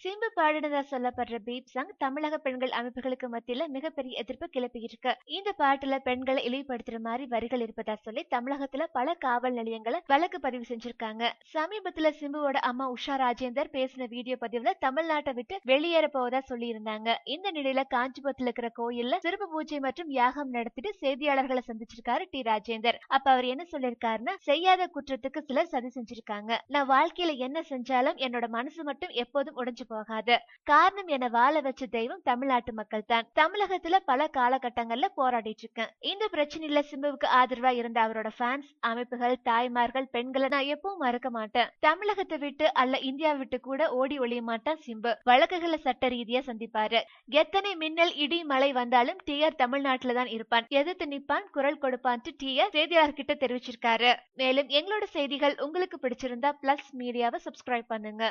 சிம்பு பாடினதா சொல்லப்படுற beep song தமிழக பெண்கள் அமைப்புகளுக்கு மத்தியில மிகப்பெரிய எதிர்ப்பு கிளப்பி இருக்கு. இந்த பாட்டுல பெண்களை இழிவுபடுத்துற மாதிரி வரிகள் இருப்பதா சொல்லி தமிழகத்துல பல காவல் நிலையங்களை வழக்கு பதிவு செஞ்சிருக்காங்க. சமீபத்துல சிம்புவோட அம்மா உஷா ராஜேந்தர் பேசின வீடியோ பதிவுல தமிழ்நாட்டை விட்டு வெளியேற போவதா சொல்லி இருந்தாங்க. இந்த நிலையில காஞ்சிபுரத்துல இருக்கிற கோயில்ல சிறப்பு பூஜை மற்றும் யாகம் நடத்திட்டு செய்தியாளர்களை சந்திச்சிருக்காரு டி ராஜேந்தர். அப்ப அவர் என்ன சொல்லிருக்காருன்னா, செய்யாத குற்றத்துக்கு சிலர் சதி செஞ்சிருக்காங்க. நான் வாழ்க்கையில என்ன செஞ்சாலும் என்னோட மனசு மட்டும் எப்போதும் உடைஞ்சு போகாது. காரணம் என வாழ வச்ச தெய்வம் தமிழ்நாட்டு மக்கள் தான். தமிழகத்துல பல காலகட்டங்கள்ல போராடிட்டு இருக்கேன். இந்த பிரச்சனையில சிம்புவுக்கு ஆதரவா இருந்த அவரோட ஃபேன்ஸ், அமைப்புகள், தாய்மார்கள், பெண்களை நான் எப்பவும் மறக்க மாட்டேன். தமிழகத்தை விட்டு அல்ல இந்தியா விட்டு கூட ஓடி ஒளிய மாட்டான் சிம்பு. வழக்குகளை சட்ட ரீதியா சந்திப்பாரு. எத்தனை மின்னல் இடி மழை வந்தாலும் டிஆர் தமிழ்நாட்டுல தான் இருப்பான். எதிர்த்து நிப்பான், குரல் கொடுப்பான் டிஆர் செய்தியாளர்கிட்ட தெரிவிச்சிருக்காரு. மேலும் எங்களோட செய்திகள் உங்களுக்கு பிடிச்சிருந்தா பிளஸ் மீடியாவை சப்ஸ்கிரைப் பண்ணுங்க.